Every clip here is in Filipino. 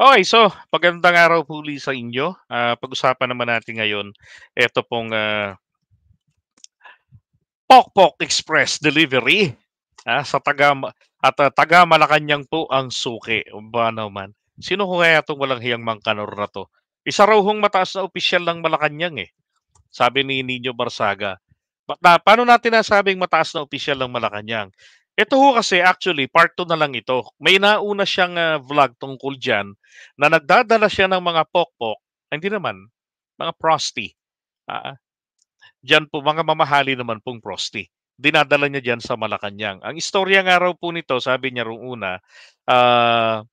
Okay, so magandang araw po uli sa inyo. Pag-usapan naman natin ngayon eto pong, Pokpok Express Delivery, sa taga Malacanang po ang suki. Ba naman, sino ho kaya 'tong walang hiyang mangkanor na 'to? Isa raw hong mataas na opisyal ng Malacanang, sabi ni Nino Barsaga. Paano natin nasabing mataas na opisyal ng Malacanang? Ito ho kasi actually part 2 na lang ito. May nauna siyang, vlog tungkol diyan na nagdadala siya ng mga pokpok, hindi naman, mga prosti, ah, diyan po mga mamahali naman pong prosti. Dinadala niya diyan sa Malacanang. Ang istorya nga raw po nito sabi niya rung una, ah,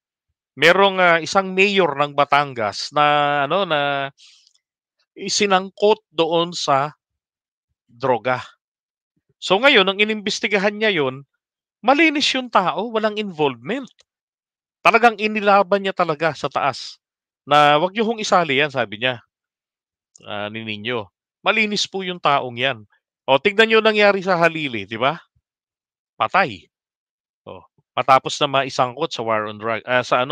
merong, isang mayor ng Batangas na ano, na isinangkot doon sa droga. So ngayon ang inimbestigahan niya 'yon, malinis yung tao, walang involvement. Talagang inilaban niya talaga sa taas na, "Wag niyo hong isali 'yan," sabi niya, ni Nino. Malinis po yung taong 'yan. O tignan niyo nangyari sa Halili, 'di ba? Patay. Oh, matapos na maisangkot sa war on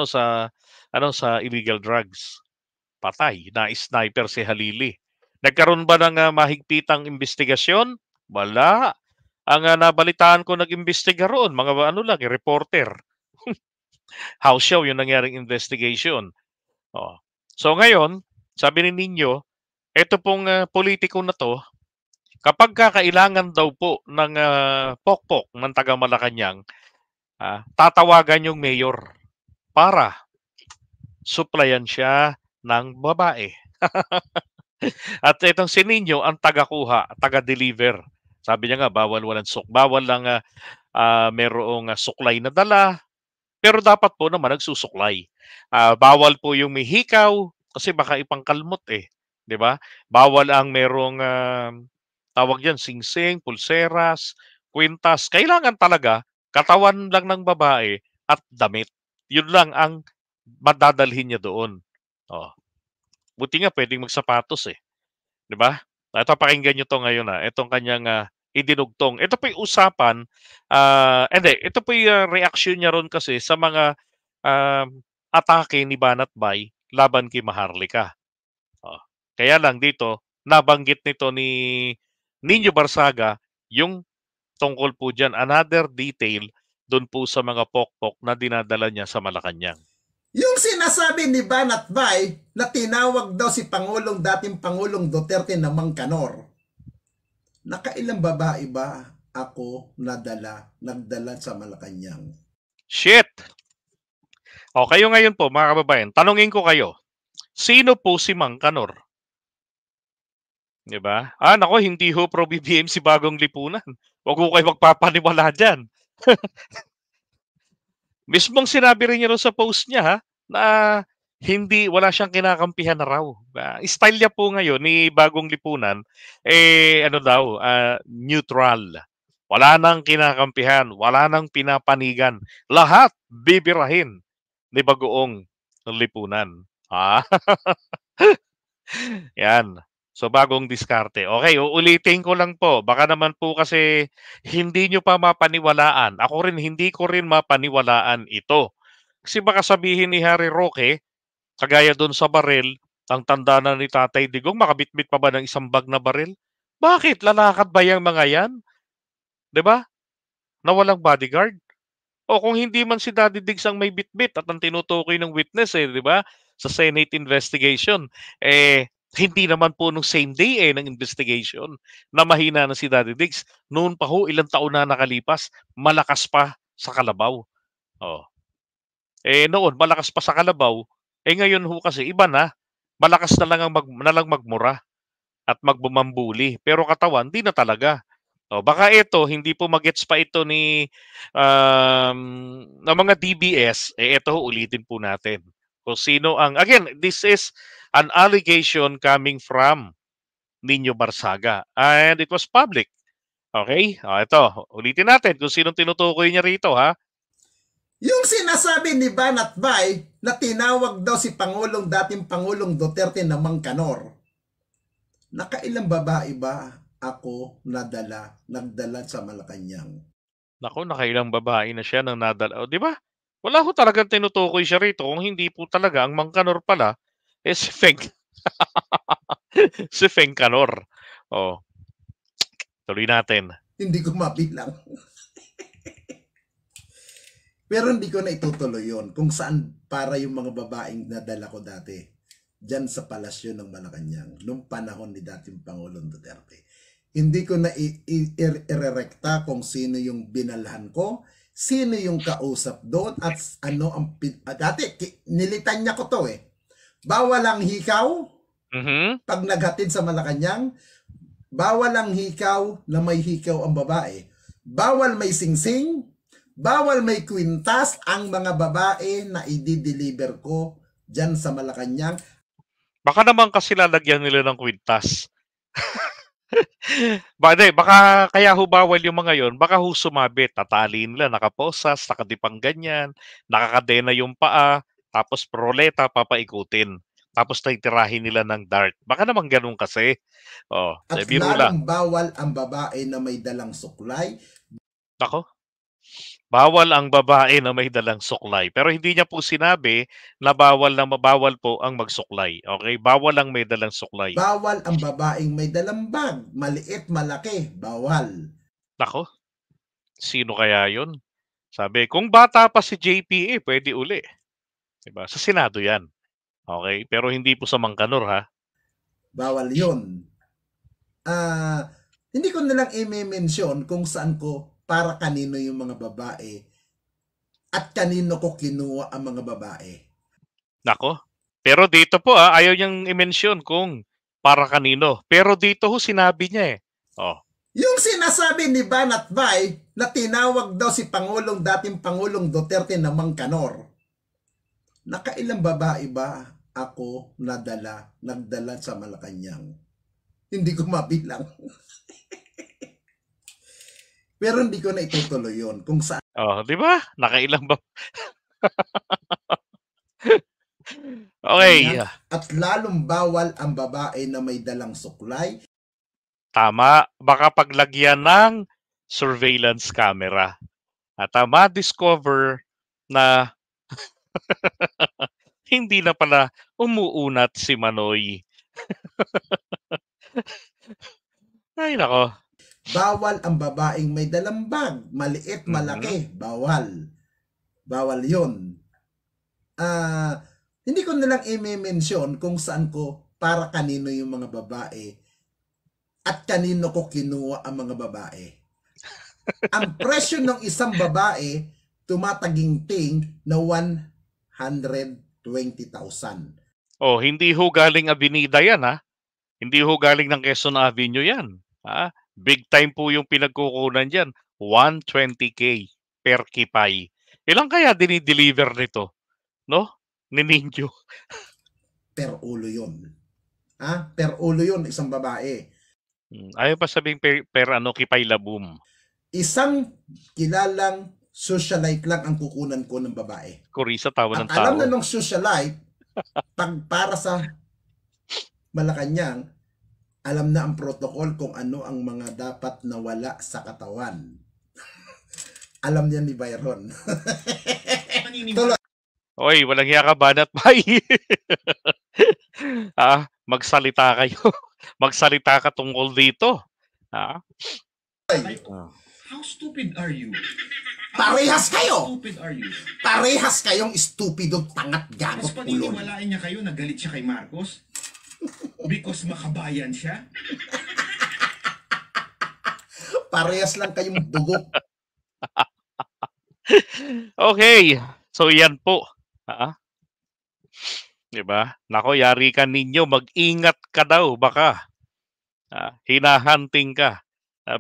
sa illegal drugs. Patay, na-sniper si Halili. Nagkaroon ba ng, mahigpitang imbestigasyon? Wala. Ang, nabalitaan ko nag-imbestiga roon mga ano lang, reporter. House show yung nangyaring investigation. Oh. So ngayon, sabi ni Nino, eto pong, pulitiko na 'to, kapagka kailangan daw po ng, pokpok ng taga Malacanang, tatawagan yung mayor para supplyan siya ng babae. At itong si Nino ang tagakuha, taga-deliver. Sabi niya nga bawal lang, mayroong, suklay na dala, pero dapat po naman nagsusuklay. Bawal po yung may hikaw kasi baka ipangkalmot, 'di ba? Bawal ang merong, tawag diyan, singsing, pulseras, kwintas. Kailangan talaga katawan lang ng babae at damit. Yun lang ang madadalhin niya doon. Oh, buti nga puwedeng magsapatos, 'di ba? Ito pakinggan niyo 'to ngayon, itong kanyang, idinugtong. Ito po yung usapan, hindi, ito po yung, reaksyon niya ron kasi sa mga, atake ni Banat Bay laban kay Maharlika. Oh, kaya lang dito nabanggit nito ni Nino Barsaga yung tungkol po diyan, another detail dun po sa mga pokpok na dinadala niya sa Malacanang. Yung sinasabi ni Banat Bay na tinawag daw si dating Pangulong Duterte na Mangkanor, nakailang babae ba ako nagdala sa Malacanang? Shit! O kayo ngayon po mga kababayan, tanungin ko kayo, sino po si Mang Kanor? 'Di ba? Naku, hindi ho pro-BBM si Bagong Lipunan. Wag ho kayo magpapaniwala diyan. Mismong sinabi rin niya ron sa post niya, na wala siyang kinakampihan na raw. Style niya po ngayon ni Bagong Lipunan, ano daw, neutral. Wala nang kinakampihan, wala nang pinapanigan. Lahat bibirahin ni Bagoong Lipunan. Ah, 'yan. So, bagong diskarte. Okay, uulitin ko lang po. Baka naman po kasi hindi nyo pa mapaniwalaan. Ako rin, hindi ko rin mapaniwalaan ito. Kasi baka sabihin ni Harry Roque, kagaya doon sa baril, ang tanda na ni Tatay Digong, makabitbit pa ba ng isang bag na baril? Bakit? Lalakad ba yung mga yan? 'Di ba? Na walang bodyguard? O kung hindi man si Daddy Diggs ang may bitbit at ang tinutukoy ng witness, 'di ba? Sa Senate investigation, hindi naman po nung same day ng investigation na mahina na si Daddy Diggs. Noon pa ho, ilang taon na nakalipas, malakas pa sa kalabaw. Oh. Noon malakas pa sa kalabaw, ngayon ho kasi iba na. Malakas na lang magmura at magbumambuli, pero katawan 'di na talaga. Baka ito hindi po magets pa ito ng mga DBS, ito ho ulitin po natin. Kung sino ang again, this is an allegation coming from Nino Barsaga and it was public. Okay? Ito, ulitin natin kung sinong tinutukoy niya rito, ha? Yung sinasabi ni Banat Bay na tinawag daw si dating Pangulong Duterte na Mangkanor, nakailang babae ba ako nagdala sa Malacanang? Naku, nakailang babae na siya nang nadala, 'di ba? Wala ho talagang tinutukoy siya rito kung hindi po talaga ang Mangkanor pala, eh, si Feng si Feng Canor. Oh, tuloy natin. Hindi ko mabilang. Pero hindi ko na itutuloy yun kung saan para yung mga babaeng nadala ko dati dyan sa palasyo ng Malacanang nung panahon ni dating Pangulong Duterte. Hindi ko na irerekta kung sino yung binalhan ko, sino yung kausap doon at ano ang dati nilitan niya ko to eh. Bawal ang hikaw pag naghatid sa Malacanang, bawal ang hikaw na may hikaw ang babae. Bawal may singsing, bawal may kwintas ang mga babae na i-deliver ko dyan sa Malacanang. Baka naman kasi lalagyan nila ng kwintas. Baka kaya ho bawal yung mga yon, baka ho sumabit, tatali nila, nakaposas, nakadipang ganyan, nakakadena yung paa, tapos proleta, papaikutin. Tapos titirahin nila ng dart. Baka naman ganun kasi. Oh, At biro lang. lalong bawal ang babae na may dalang suklay. Ako, bawal ang babae na may dalang suklay. Pero hindi niya po sinabi na bawal po ang magsuklay. Okay? Bawal ang may dalang suklay. Bawal ang babaeng may dalang bag. Maliit, malaki. Bawal. Nako, sino kaya yun? Sabi, kung bata pa si JPA, pwede uli. Diba? Sa Senado yan. Okay? Pero hindi po sa Mangkanor, ha? Bawal yun. Hindi ko nalang i-mention kung saan ko para kanino yung mga babae at kanino ko kinuha ang mga babae. Nako. Pero dito po, ayaw niyang i-mention kung para kanino. Pero dito ho, sinabi niya eh. Oh. Yung sinasabi ni Banat Bay na tinawag daw si dating Pangulong Duterte na Mangkanor. Nakailang babae ba ako nagdala sa Malacanang? Hindi ko mabilang. Pero hindi ko na itutuloy yun kung saan. Oh, di ba? Nakailang ba? Okay. At lalong bawal ang babae na may dalang suklay. Tama. Baka paglagyan ng surveillance camera. At ma-discover na hindi na pala umuunat si Manoy. Ay, nako. Bawal ang babaeng may dalang bag. Maliit, malaki. Bawal. Bawal yun. Hindi ko nalang i-mention kung saan ko para kanino yung mga babae at kanino ko kinuha ang mga babae. Ang presyo ng isang babae tumataginting na 120,000. Oh, hindi ho galing Avenida yan, ha? Hindi ho galing ng Quezon Avenue yan. Ha? Big time po yung pinagkukunan dyan. 120K per kipay. Ilang kaya dinideliver nito? No? Ni Ninyo. Per ulo yun. Per ulo yun, isang babae. Ayaw pa sabing per kipay labum. Isang kilalang socialite lang ang kukunan ko ng babae. Kurisa tawa ng At tao. alam na nung socialite, pag para sa Malacanang, alam na ang protocol kung ano ang mga dapat nawala sa katawan. Alam niya ni Byron. Oy, walang hiya ka, Banat Bay. Magsalita kayo. Magsalita ka tungkol dito. How stupid are you? Parehas kayo! How stupid are you? Parehas kayong stupido, tangat, gago, Tapos pulon. paniniwalaan niya kayo na galit siya kay Marcos? Because makabayan siya? Parehas lang kayong dugo. Okay. So yan po. Diba? Nako, yari ka ninyo. Mag-ingat ka daw. Baka hinahunting ka.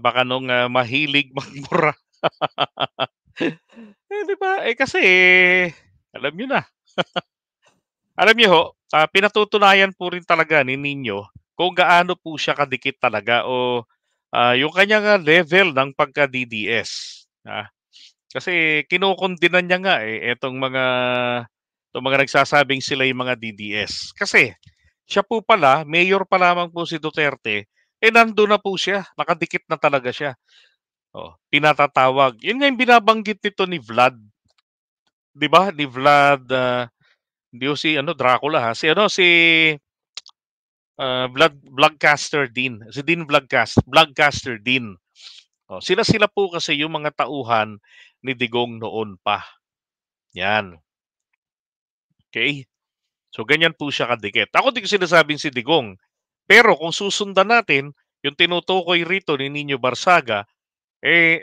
Baka nung mahilig magmura. Diba? Kasi, alam nyo na. Alam nyo ho, pinatutunayan po rin talaga ni Nino kung gaano po siya kadikit talaga o yung kanyang level ng pagka-DDS. Kasi kinukondinan niya nga itong mga nagsasabing sila yung mga DDS. Kasi siya po pala, mayor pa lamang po si Duterte, nandun na po siya, nakadikit na talaga siya. Pinatatawag. Yun nga yung binabanggit nito ni Vlad. 'di ba, ni Vlad, hindi ho si ano, Dracula ha, si ano, si Vlogcaster Dean, si Dean Vlogcaster Dean. Oh, sila-sila po kasi yung mga tauhan ni Digong noon pa. Yan. Okay? So ganyan po siya kadikit. Ako di ko sinasabing si Digong. Pero kung susundan natin, yung tinutukoy rito ni Nino Barsaga,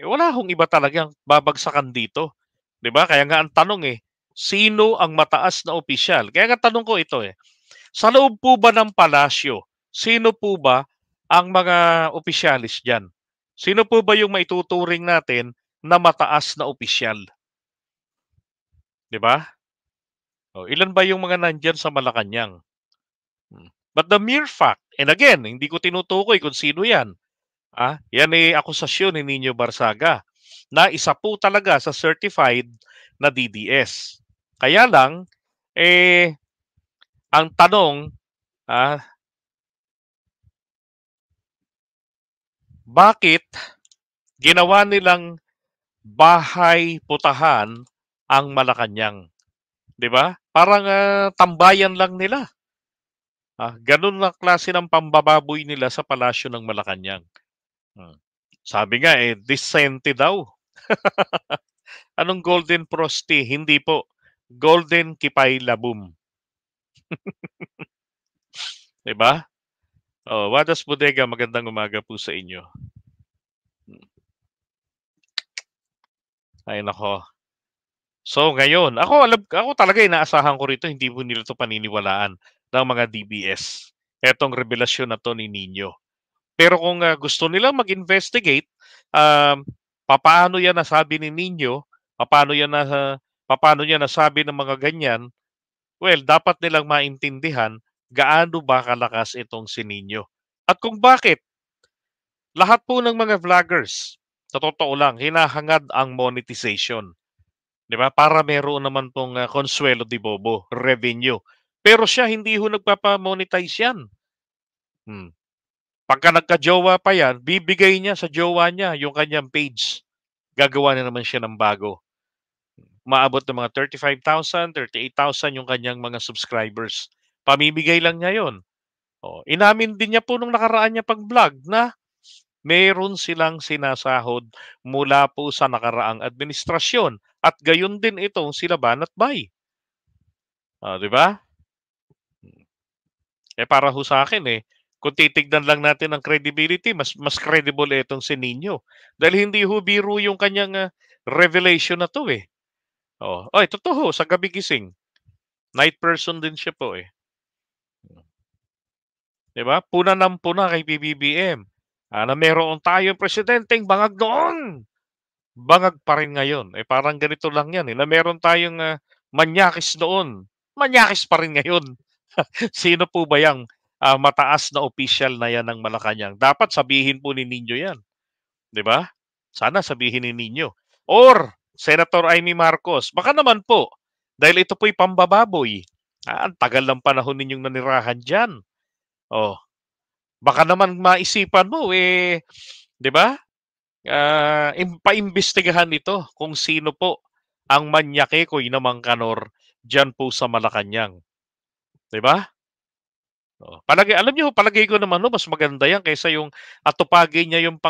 wala hong iba talagang babagsakan dito. 'Di ba? Kaya nga ang tanong sino ang mataas na opisyal? Kaya nga tanong ko ito sa loob po ba ng palasyo, sino po ba ang mga opisyalis diyan? Sino po ba yung maituturing natin na mataas na opisyal? 'Di ba? O, ilan ba yung mga nandiyan sa Malacanang? But the mere fact, and again, hindi ko tinutukoy kung sino yan. Yan akusasyon ni Nino Barsaga na isa po talaga sa certified na DDS. Kaya lang, ang tanong, bakit ginawa nilang bahay putahan ang Malacanang? 'Di ba? Parang tambayan lang nila. Ganun na klase ng pambababoy nila sa palasyo ng Malacanang. Sabi nga disente daw. Anong Golden Frosty? Hindi po. Golden Kipay Labum. 'Di ba? Oh, Wadas Bodega, magandang umaga po sa inyo. Ay nako. So ngayon, ako talaga inaasahan ko rito hindi po nila to paniniwalaan ng mga DBS. Etong revelasyon na to ni Nino. Pero kung gusto nilang mag-investigate, papaano yan nasabi ni Nino, papaano niya nasabi ng mga ganyan, well, dapat nilang maintindihan gaano ba kalakas itong si Nino. At kung bakit lahat po ng mga vloggers, sa totoo lang, hinahangad ang monetization. 'Di ba? Para meron naman pong Consuelo de Bobo, revenue. Pero siya hindi ho nagpapa-monetize yan. Pagka nagka-jowa pa yan, bibigay niya sa jowa niya yung kanyang page. Gagawa na naman siya ng bago. Maabot ng mga 35,000, 38,000 yung kanyang mga subscribers. Pamimigay lang niya yon. Inamin din niya po nung nakaraan niya pag-vlog na meron silang sinasahod mula po sa nakaraang administrasyon. At gayon din itong sila Banat Bay. Di ba? Para ho sa akin kung titignan lang natin ang credibility, mas credible itong si Nino. Dahil hindi ho biro yung kanyang revelation na to totoo, sa gabi gising. Night person din siya po 'Di ba? Puna ng puna kay PBBM. Na meron tayong presidenteng bangag noon. Bangag pa rin ngayon. Parang ganito lang yan na meron tayong manyakis noon. Manyakis pa rin ngayon. Sino po ba yang mataas na opisyal na yan ng Malacanang? Dapat sabihin po ni Nino yan. 'Di ba? Sana sabihin ni Nino. Or Senator Amy Marcos. Baka naman po, dahil ito po'y pambababoy. Ang tagal ng panahon ninyong nanirahan dyan. Baka naman maisipan mo 'di ba? Paimbestigahan ito kung sino po ang manyakekoy na Mangkanor diyan po sa Malacanang. 'Di ba? Alam niyo, palagay ko naman mas maganda yan kaysa yung atupagin niya yung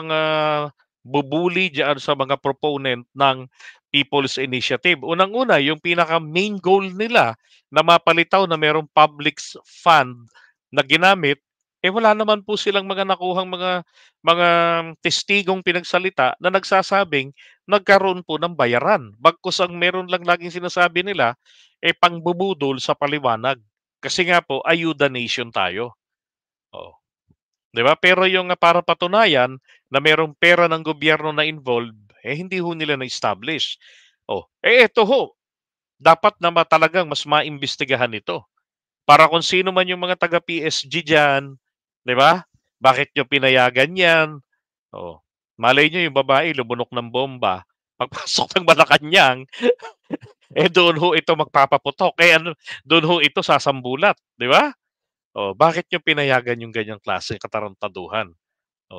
bubuli diyan sa mga proponent ng People's Initiative. Unang-una, yung pinaka main goal nila na mapalitaw na merong public fund na ginamit, wala naman po silang mga nakuhang mga testigong pinagsalita na nagsasabing nagkaroon po ng bayaran. Bagkus ang meron lang laging sinasabi nila pangbubudol sa paliwanag. Kasi nga po, ayuda nation tayo. 'Di ba? Pero yung para patunayan na merong pera ng gobyerno na involved, hindi ho nila na-establish. Ito ho, dapat na talagang mas maimbestigahan ito. Para kung sino man yung mga taga-PSG diyan, 'di ba? Bakit nyo pinayagan yan? Malay nyo yung babae lumunok ng bomba. Pagpasok ng Malacanang, doon ho ito magpapaputok. Doon ho ito sasambulat, 'di ba? Bakit nyo pinayagan yung ganyang klase katarantaduhan?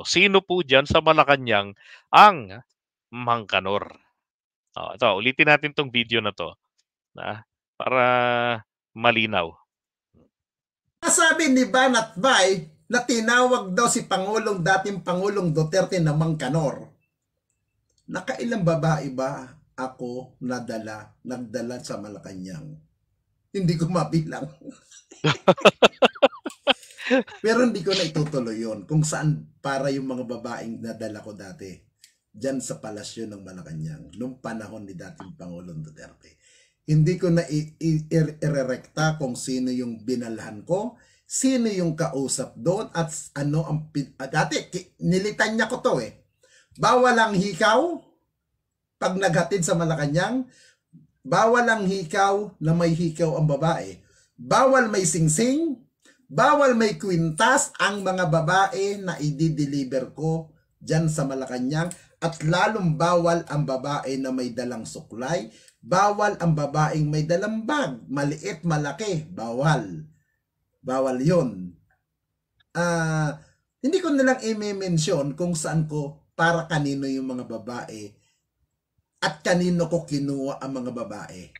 Sino po diyan sa Malacanang ang Mangkanor? Ito, ulitin natin tong video na to. Para malinaw. Sabi ni Banat Bay na tinawag daw si dating Pangulong Duterte na Mangkanor. Nakailang babae ba ako nagdala sa Malacanang? Hindi ko mabilang. Pero hindi ko na itutuloy yun kung saan para yung mga babaeng nadala ko dati dyan sa palasyo ng Malacanang noong panahon ni dating Pangulong Duterte. Hindi ko na irerekta kung sino yung binalhan ko, sino yung kausap doon at ano ang dati nilitan niya ko to eh. Bawal ang hikaw pag naghatid sa Malacanang, bawal ang hikaw na may hikaw ang babae. Bawal may singsing, bawal may kwintas ang mga babae na i-deliver ko dyan sa Malacanang at lalong bawal ang babae na may dalang suklay, bawal ang babaeng may dalang bag, maliit, malaki, bawal. Bawal yun. Hindi ko nilang i-mention kung saan ko para kanino yung mga babae at kanino ko kinuha ang mga babae.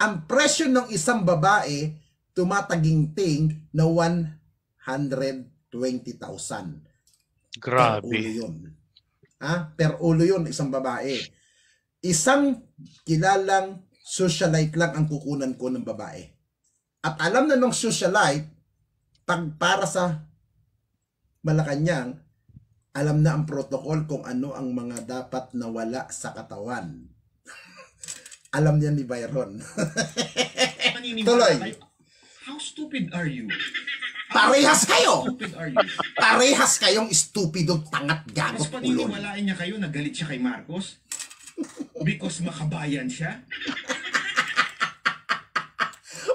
Ang presyo ng isang babae tumataginting na 120,000. Grabe. Per ulo yun. Per ulo yun, isang babae. Isang kilalang socialite lang ang kukunan ko ng babae. At alam na ng socialite, pag para sa Malacanang, alam na ang protocol kung ano ang mga dapat nawala sa katawan. Alam niya ni Byron. Tuloy. How stupid are you? Parehas kayo! Stupid are you? Parehas kayong stupido, tangat, gagot, Mas ulol. paniniwalaan niya kayo na galit siya kay Marcos? Because makabayan siya?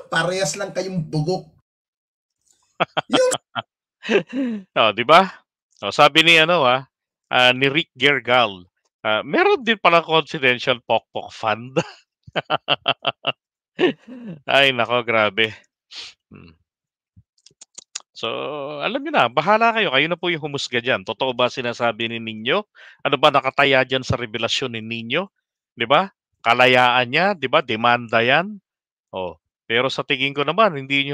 Parehas lang kayong bugok. Yung Di ba? Sabi ni ni Rick Gergal, meron din pala confidential pokpok fund. Ay nako, grabe. So, alam niyo na, bahala kayo. Kayo na po yung humusga dyan. Totoo ba sinasabi ni Nino? Ano ba nakataya dyan sa revelasyon ni Nino? Di ba? Kalayaan niya, di ba? Demanda yan. Pero sa tingin ko naman, hindi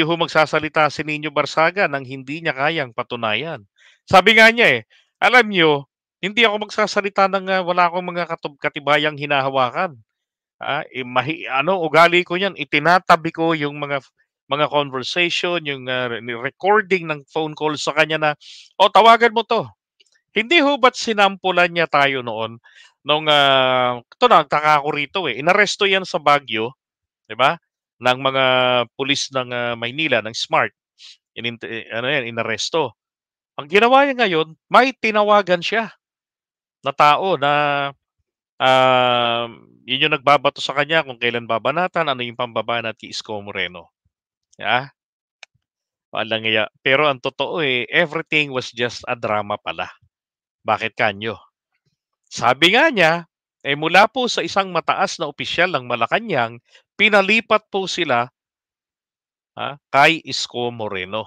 ho magsasalita si Nino Barsaga nang hindi niya kayang patunayan. Sabi nga niya alam niyo, hindi ako magsasalita ng wala akong mga katibayang hinahawakan. Ugali ko yan, itinatabi ko yung mga conversation, yung recording ng phone call sa kanya na, tawagan mo to. Hindi ho ba't sinampulan niya tayo noon nung ito nagtaka ko rito inaresto yan sa Baguio, di ba? Ng mga pulis ng Maynila, ng SMART. Inaresto. Ang ginawa niya ngayon, may tinawagan siya na tao na yun yung nagbabato sa kanya kung kailan babanatan, ano yung pambabanat kay Isko Moreno. Walang iya. Pero ang totoo everything was just a drama pala. Bakit kanyo? Sabi nga niya, mula po sa isang mataas na opisyal ng Malacanang, pinalipat po sila kay Isko Moreno.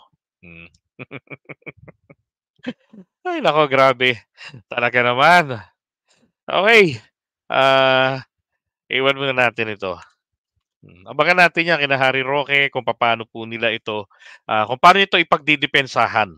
Ay nako, grabe. Talaga naman. Okay. Iwan muna natin ito. Abangan natin yan kina Harry Roque kung paano po nila ito, kung paano ito ipagdidepensahan.